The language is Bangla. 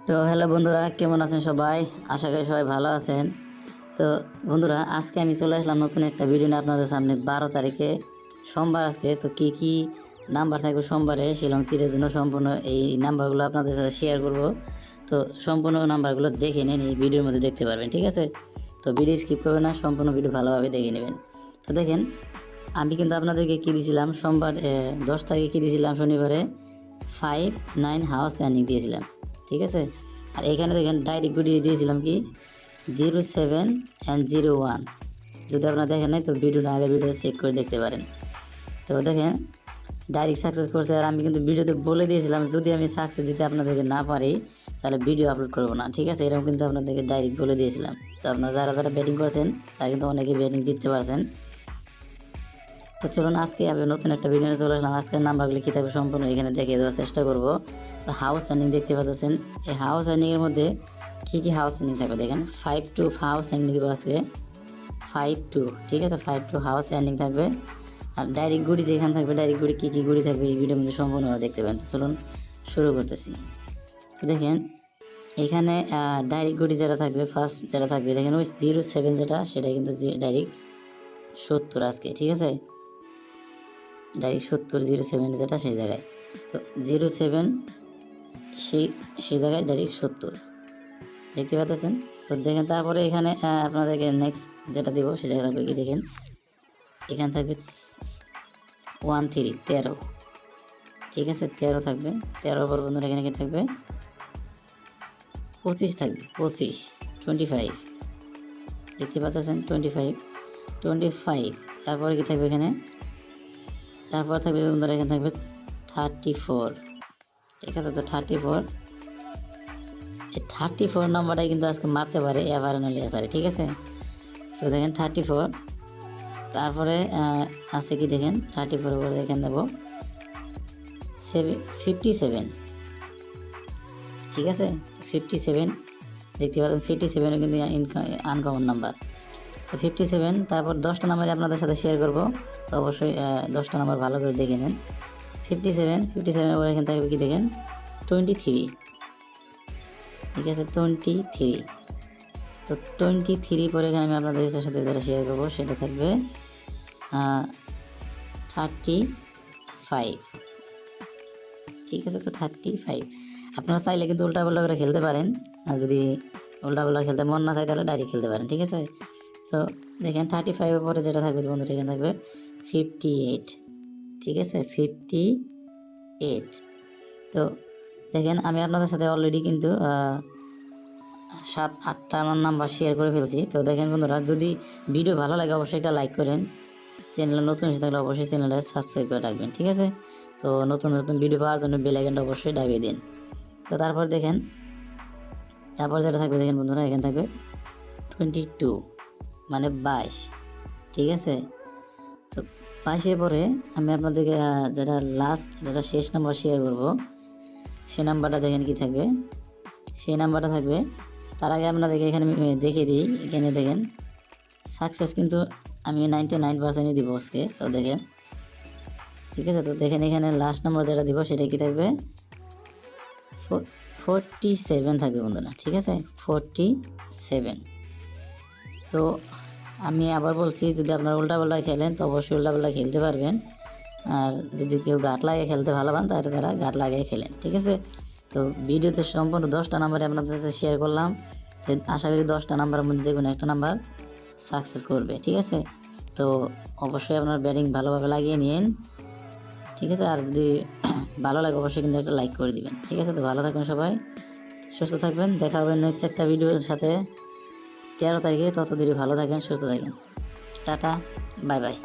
তো হ্যালো বন্ধুরা, কেমন আছেন সবাই? আশা করি সবাই ভালো আছেন। তো বন্ধুরা, আজকে আমি চলে আসলাম নতুন একটা ভিডিও নিয়ে আপনাদের সামনে। 12 তারিখে সোমবার আজকে। তো কি নাম্বার থাকবে সোমবারে শিলং তীরের জন্য সম্পূর্ণ এই নাম্বারগুলো আপনাদের সাথে শেয়ার করব। তো সম্পূর্ণ নাম্বারগুলো দেখে নিন, এই ভিডিওর মধ্যে দেখতে পারবেন, ঠিক আছে? তো ভিডিও স্কিপ করবেন না, সম্পূর্ণ ভিডিও ভালোভাবে দেখে নেবেন। তো দেখেন, আমি কিন্তু আপনাদেরকে কী দিয়েছিলাম সোমবার 10 তারিখে কী দিয়েছিলাম, শনিবারে 5-9 হাউস আর্নিং দিয়েছিলাম, ঠিক আছে? আর এখানে দেখেন ডাইরেক্ট গুড়িয়ে দিয়েছিলাম কি 07 and 01। যদি আপনারা দেখেন নাই তো ভিডিওটা আগের ভিডিওতে চেক করে দেখতে পারেন। তো দেখেন ডাইরেক্ট সাকসেস করছে। আর আমি কিন্তু ভিডিওতে বলে দিয়েছিলাম যদি আমি সাকসেস দিতে আপনাদেরকে না পারি তাহলে ভিডিও আপলোড করবো না, ঠিক আছে? এরকম কিন্তু আপনাদেরকে ডাইরেক্ট বলে দিয়েছিলাম। তো আপনারা যারা ব্যাটিং করছেন তারা কিন্তু অনেকেই ব্যাটিং জিততে পারছেন। তো চলুন আজকে আমি নতুন একটা ভিডিও চলে আসলাম। আজকের নাম্বারগুলো কী থাকবে সম্পূর্ণ এখানে দেখিয়ে দেওয়ার চেষ্টা করব। তো হাউস আর্নিং দেখতে পাচ্ছেন, এই হাউস আর্নিংয়ের মধ্যে কী হাউস আর্নিং থাকবে দেখেন। 5-2 হাউস আর্নিং দেবো আজকে, 5-2, ঠিক আছে? 5-2 হাউস আর্নিং থাকবে। আর ডাইরেক্ট গুড়ি যেখানে থাকবে, ডাইরেক্ট গুড়ি কী গুড়ি থাকবে এই ভিডিওর মধ্যে সম্পূর্ণভাবে দেখতে পাবেন। তো চলুন শুরু করতেছি। দেখেন এখানে ডাইরেক্ট গুড়ি যেটা থাকবে, ফার্স্ট যেটা থাকবে দেখেন ওই 07 যেটা, সেটা কিন্তু ডাইরেক্ট 70 আজকে, ঠিক আছে? ডাইরেক্ট 70-07 যেটা সেই জায়গায়। তো 07 সেই জায়গায় ডাইরেক্ট 70 দেখতে পাচ্ছেন। তো দেখেন তারপরে এখানে আপনাদেরকে নেক্সট যেটা দেবো সেটা থাকবে কি দেখেন, এখানে থাকবে 13, ঠিক আছে? 13 থাকবে। 13 পর বন্ধুরা এখানে কি থাকবে 25 থাকবে, 25 দেখতে পাচ্ছেন 25। তারপরে কি থাকবে এখানে, তারপর থাকবে বন্ধুরা এখানে থাকবে 34, ঠিক আছে? তো 34 নাম্বারটাই কিন্তু আজকে মারতে পারে এভারেনলি আসারে, ঠিক আছে? তো দেখেন 34, তারপরে আছে কি দেখেন 34 পরে এখানে দেবো 57, ঠিক আছে? 57 দেখতে পাচ্ছেন, 57ও কিন্তু আনকমন নাম্বার। তো 57, তারপর 10টা নাম্বারে আপনাদের সাথে শেয়ার করব। তো অবশ্যই 10টা নাম্বার ভালো করে দেখে নেন। 57 পরে এখানে থাকবে কি দেখেন 23, ঠিক আছে? 23। তো 23 পরে এখানে আমি আপনাদের সাথে যেটা শেয়ার করবো সেটা থাকবে 35, ঠিক আছে? তো 35 আপনারা চাইলে কিন্তু উল্টাপাল্টা করে খেলতে পারেন, আর যদি উল্টাপাল্টা খেলতে মন না চায় তাহলে ডাইরেক্ট খেলতে পারেন, ঠিক আছে? তো দেখেন 35 পরে যেটা থাকবে বন্ধুরা এখানে থাকবে 58, ঠিক আছে? 58। তো দেখেন আমি আপনাদের সাথে অলরেডি কিন্তু 7-8টা নাম্বার শেয়ার করে ফেলছি। তো দেখেন বন্ধুরা, যদি ভিডিও ভালো লাগে অবশ্যই একটা লাইক করেন, চ্যানেলে নতুন এসে থাকলে অবশ্যই চ্যানেলটা সাবস্ক্রাইব করে রাখবেন, ঠিক আছে? তো নতুন ভিডিও পাওয়ার জন্য বেল আইকনটা অবশ্যই দাবিয়ে দিন। তো তারপর দেখেন, তারপর যেটা থাকবে দেখেন বন্ধুরা এখানে থাকবে 22 মানে 22, ঠিক আছে? তো 22 পরে আমি আপনাদেরকে যেটা শেষ নাম্বার শেয়ার করব সেই নাম্বারটা দেখেন কি থাকবে, সেই নাম্বারটা থাকবে। তার আগে আপনাদেরকে এখানে দেখে দিই, এখানে দেখেন সাকসেস কিন্তু আমি 99%ই দিব আজকে। তো দেখেন, ঠিক আছে? তো দেখেন এখানে লাস্ট নাম্বার যেটা দিব সেটা কি থাকবে 47 থাকবে বন্ধুরা, ঠিক আছে? 47। তো আমি আবার বলছি, যদি আপনারা উল্টাপাল্টা খেলেন তো অবশ্যই উল্টাপাল্টা খেলতে পারবেন। আর যদি কেউ গাঁট লাগিয়ে খেলতে ভালো পান তাহলে তারা গাঁট লাগিয়ে খেলেন, ঠিক আছে? তো ভিডিওতে সম্পূর্ণ 10টা নাম্বারে আপনাদের সাথে শেয়ার করলাম। তো আশা করি 10টা নাম্বারের মধ্যে যে কোনো একটা নাম্বার সাকসেস করবে, ঠিক আছে? তো অবশ্যই আপনার ব্যাটিং ভালোভাবে লাগিয়ে নিন, ঠিক আছে? আর যদি ভালো লাগে অবশ্যই কিন্তু একটা লাইক করে দিবেন, ঠিক আছে? তো ভালো থাকবেন সবাই, সুস্থ থাকবেন। দেখা হবে নেক্সট একটা ভিডিওর সাথে 13 তারিখে। ততদিন ভালো থাকেন, সুস্থ থাকেন। Tata, bye bye.